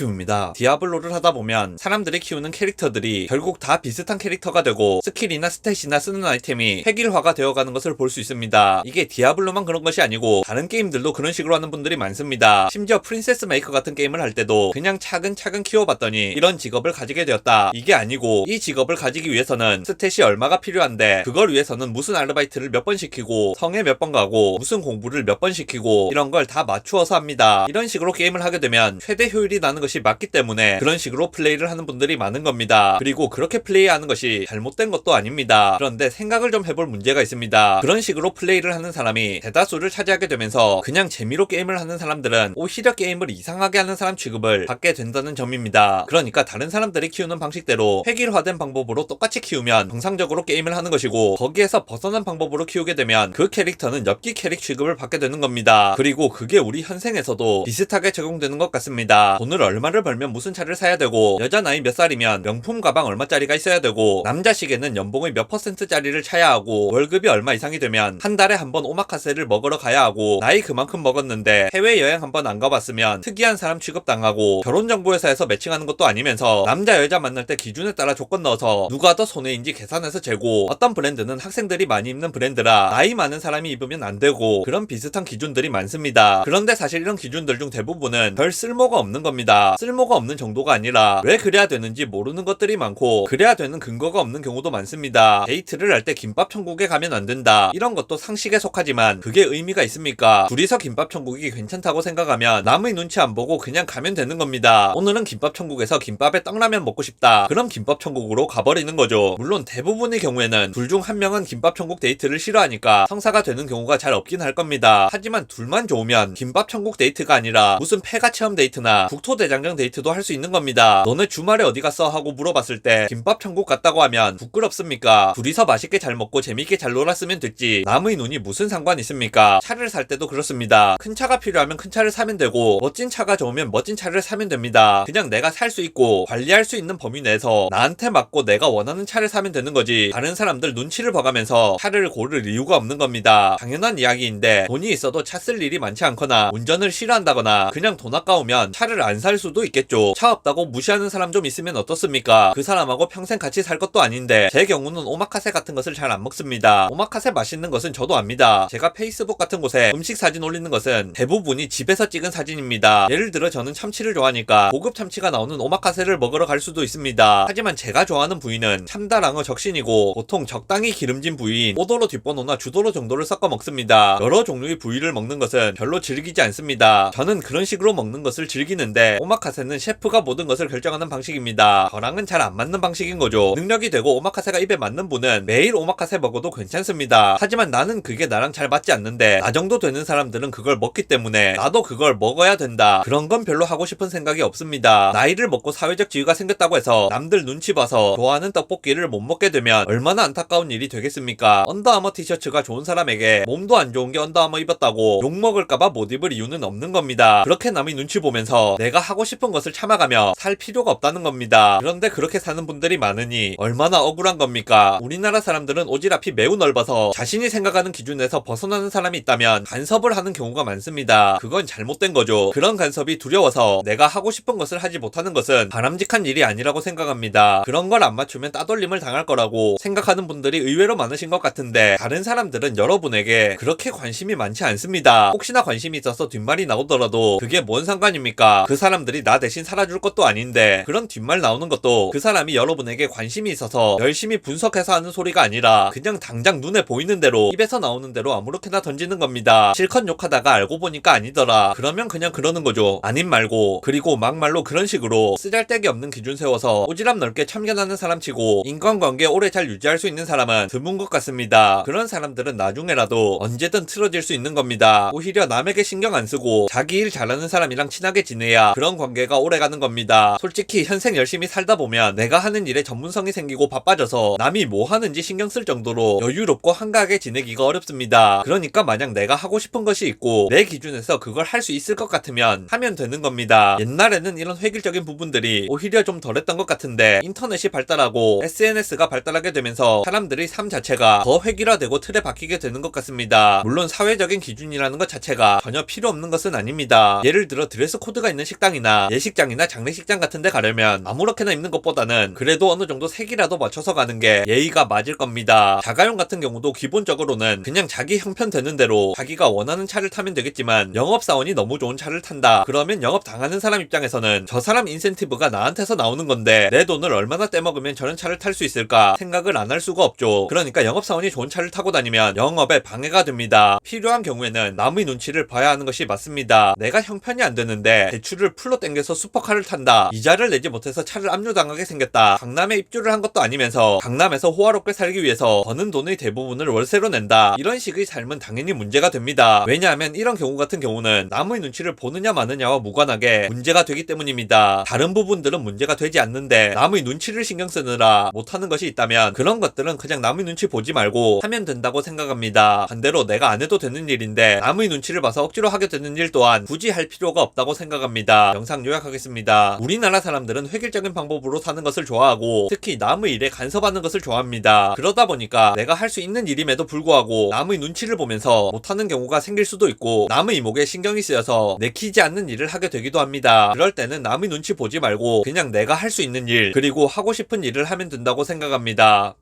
유튜브입니다. 디아블로를 하다보면 사람들이 키우는 캐릭터들이 결국 다 비슷한 캐릭터가 되고 스킬이나 스탯이나 쓰는 아이템이 획일화가 되어가는 것을 볼 수 있습니다. 이게 디아블로만 그런 것이 아니고 다른 게임들도 그런 식으로 하는 분들이 많습니다. 심지어 프린세스 메이커 같은 게임을 할 때도 그냥 차근차근 키워봤더니 이런 직업을 가지게 되었다. 이게 아니고 이 직업을 가지기 위해서는 스탯이 얼마가 필요한데 그걸 위해서는 무슨 아르바이트를 몇 번 시키고 성에 몇 번 가고 무슨 공부를 몇 번 시키고 이런 걸 다 맞추어서 합니다. 이런 식으로 게임을 하게 되면 최대 효율이 나는 것이 맞기 때문에 그런 식으로 플레이를 하는 분들이 많은 겁니다. 그리고 그렇게 플레이하는 것이 잘못된 것도 아닙니다. 그런데 생각을 좀 해볼 문제가 있습니다. 그런 식으로 플레이를 하는 사람이 대다수를 차지하게 되면서 그냥 재미로 게임을 하는 사람들은 오히려 게임을 이상하게 하는 사람 취급을 받게 된다는 점입니다. 그러니까 다른 사람들이 키우는 방식대로 획일화된 방법으로 똑같이 키우면 정상적으로 게임을 하는 것이고 거기에서 벗어난 방법으로 키우게 되면 그 캐릭터는 엽기 캐릭 취급을 받게 되는 겁니다. 그리고 그게 우리 현생에서도 비슷하게 적용되는 것 같습니다. 돈을 얼마를 벌면 무슨 차를 사야 되고 여자 나이 몇 살이면 명품 가방 얼마짜리가 있어야 되고 남자식에는 연봉의 몇 %짜리를 차야 하고 월급이 얼마 이상이 되면 한 달에 한 번 오마카세를 먹으러 가야 하고 나이 그만큼 먹었는데 해외여행 한 번 안 가봤으면 특이한 사람 취급당하고 결혼정보회사에서 매칭하는 것도 아니면서 남자 여자 만날 때 기준에 따라 조건 넣어서 누가 더 손해인지 계산해서 재고 어떤 브랜드는 학생들이 많이 입는 브랜드라 나이 많은 사람이 입으면 안 되고 그런 비슷한 기준들이 많습니다. 그런데 사실 이런 기준들 중 대부분은 별 쓸모가 없는 겁니다. 쓸모가 없는 정도가 아니라 왜 그래야 되는지 모르는 것들이 많고 그래야 되는 근거가 없는 경우도 많습니다. 데이트를 할 때 김밥 천국에 가면 안 된다. 이런 것도 상식에 속하지만 그게 의미가 있습니까? 둘이서 김밥 천국이 괜찮다고 생각하면 남의 눈치 안 보고 그냥 가면 되는 겁니다. 오늘은 김밥 천국에서 김밥에 떡라면 먹고 싶다. 그럼 김밥 천국으로 가버리는 거죠. 물론 대부분의 경우에는 둘 중 한 명은 김밥 천국 데이트를 싫어하니까 성사가 되는 경우가 잘 없긴 할 겁니다. 하지만 둘만 좋으면 김밥 천국 데이트가 아니라 무슨 폐가 체험 데이트나 국토대장정 데이트도 할 수 있는 겁니다. 너네 주말에 어디 갔어? 하고 물어봤을 때 김밥 천국 갔다고 하면 부끄럽습니까? 둘이서 맛있게 잘 먹고 재밌게 잘 놀았으면 됐지 남의 눈이 무슨 상관 있습니까? 차를 살 때도 그렇습니다. 큰 차가 필요하면 큰 차를 사면 되고 멋진 차가 좋으면 멋진 차를 사면 됩니다. 그냥 내가 살 수 있고 관리할 수 있는 범위 내에서 나한테 맞고 내가 원하는 차를 사면 되는 거지 다른 사람들 눈치를 봐가면서 차를 고를 이유가 없는 겁니다. 당연한 이야기인데 돈이 있어도 차 쓸 일이 많지 않거나 운전을 싫어한다거나 그냥 돈 아까우면 차를 안 살 수도 있겠죠. 차 없다고 무시하는 사람 좀 있으면 어떻습니까? 그 사람하고 평생 같이 살 것도 아닌데 제 경우는 오마카세 같은 것을 잘 안 먹습니다. 오마카세 맛있는 것은 저도 압니다. 제가 페이스북 같은 곳에 음식 사진 올리는 것은 대부분이 집에서 찍은 사진입니다. 예를 들어 저는 참치를 좋아하니까 고급 참치가 나오는 오마카세를 먹으러 갈 수도 있습니다. 하지만 제가 좋아하는 부위는 참다랑어 적신이고 보통 적당히 기름진 부위인 오도로 뒷번호나 주도로 정도를 섞어 먹습니다. 여러 종류의 부위를 먹는 것은 별로 즐기지 않습니다. 저는 그런 식으로 먹는 것을 즐기는데 오마카세는 셰프가 모든 것을 결정하는 방식입니다. 저랑은 잘 안 맞는 방식인 거죠. 능력이 되고 오마카세가 입에 맞는 분은 매일 오마카세 먹어도 괜찮습니다. 하지만 나는 그게 나랑 잘 맞지 않는데 나 정도 되는 사람들은 그걸 먹기 때문에 나도 그걸 먹어야 된다. 그런 건 별로 하고 싶은 생각이 없습니다. 나이를 먹고 사회적 지위가 생겼다고 해서 남들 눈치 봐서 좋아하는 떡볶이를 못 먹게 되면 얼마나 안타까운 일이 되겠습니까? 언더아머 티셔츠가 좋은 사람에게 몸도 안 좋은 게 언더아머 입었다고 욕먹을까봐 못 입을 이유는 없는 겁니다. 그렇게 남의 눈치 보면서 내가 하고 싶은 것을 참아가며 살 필요가 없다는 겁니다. 그런데 그렇게 사는 분들이 많으니 얼마나 억울한 겁니까? 우리나라 사람들은 오지랖이 매우 넓어서 자신이 생각하는 기준에서 벗어나는 사람이 있다면 간섭을 하는 경우가 많습니다. 그건 잘못된 거죠. 그런 간섭이 두려워서 내가 하고 싶은 것을 하지 못하는 것은 바람직한 일이 아니라고 생각합니다. 그런 걸 안 맞추면 따돌림을 당할 거라고 생각하는 분들이 의외로 많으신 것 같은데 다른 사람들은 여러분에게 그렇게 관심이 많지 않습니다. 혹시나 관심이 있어서 뒷말이 나오더라도 그게 뭔 상관입니까? 그 사람들이 나 대신 살아줄 것도 아닌데 그런 뒷말 나오는 것도 그 사람이 여러분에게 관심이 있어서 열심히 분석해서 하는 소리가 아니라 그냥 당장 눈에 보이는 대로 입에서 나오는 대로 아무렇게나 던지는 겁니다. 실컷 욕하다가 알고 보니까 아니더라. 그러면 그냥 그러는 거죠. 아님 말고. 그리고 막말로 그런 식으로 쓰잘데기 없는 기준 세워서 오지랖 넓게 참견하는 사람치고 인간관계 오래 잘 유지할 수 있는 사람은 드문 것 같습니다. 그런 사람들은 나중에라도 언제든 틀어질 수 있는 겁니다. 오히려 남에게 신경 안 쓰고 자기 일 잘하는 사람이랑 친하게 지내야 그런 관계가 오래 가는 겁니다. 솔직히 현생 열심히 살다 보면 내가 하는 일에 전문성이 생기고 바빠져서 남이 뭐 하는지 신경 쓸 정도로 여유롭고 한가하게 지내기가 어렵습니다. 그러니까 만약 내가 하고 싶은 것이 있고 내 기준에서 그걸 할 수 있을 것 같으면 하면 되는 겁니다. 옛날에는 이런 획일적인 부분들이 오히려 좀 덜했던 것 같은데 인터넷이 발달하고 SNS가 발달하게 되면서 사람들이 삶 자체가 더 획일화되고 틀에 박히게 되는 것 같습니다. 물론 사회적인 기준이라는 것 자체가 전혀 필요 없는 것은 아닙니다. 예를 들어 드레스 코드가 있는 식당이나 식당이나 예식장이나 장례식장 같은 데 가려면 아무렇게나 입는 것보다는 그래도 어느 정도 색이라도 맞춰서 가는 게 예의가 맞을 겁니다. 자가용 같은 경우도 기본적으로는 그냥 자기 형편 되는 대로 자기가 원하는 차를 타면 되겠지만 영업사원이 너무 좋은 차를 탄다. 그러면 영업 당하는 사람 입장에서는 저 사람 인센티브가 나한테서 나오는 건데 내 돈을 얼마나 떼먹으면 저런 차를 탈 수 있을까 생각을 안 할 수가 없죠. 그러니까 영업사원이 좋은 차를 타고 다니면 영업에 방해가 됩니다. 필요한 경우에는 남의 눈치를 봐야 하는 것이 맞습니다. 내가 형편이 안 되는데 대출을 풀로 땡겨서 슈퍼카를 탄다. 이자를 내지 못해서 차를 압류당하게 생겼다. 강남에 입주를 한 것도 아니면서 강남에서 호화롭게 살기 위해서 버는 돈의 대부분을 월세로 낸다. 이런 식의 삶은 당연히 문제가 됩니다. 왜냐하면 이런 경우 같은 경우는 남의 눈치를 보느냐 마느냐와 무관하게 문제가 되기 때문입니다. 다른 부분들은 문제가 되지 않는데 남의 눈치를 신경 쓰느라 못하는 것이 있다면 그런 것들은 그냥 남의 눈치 보지 말고 하면 된다고 생각합니다. 반대로 내가 안 해도 되는 일인데 남의 눈치를 봐서 억지로 하게 되는 일 또한 굳이 할 필요가 없다고 생각합니다. 영상 요약하겠습니다. 우리나라 사람들은 획일적인 방법으로 사는 것을 좋아하고 특히 남의 일에 간섭하는 것을 좋아합니다. 그러다 보니까 내가 할 수 있는 일임에도 불구하고 남의 눈치를 보면서 못하는 경우가 생길 수도 있고 남의 이목에 신경이 쓰여서 내키지 않는 일을 하게 되기도 합니다. 그럴 때는 남의 눈치 보지 말고 그냥 내가 할 수 있는 일 그리고 하고 싶은 일을 하면 된다고 생각합니다.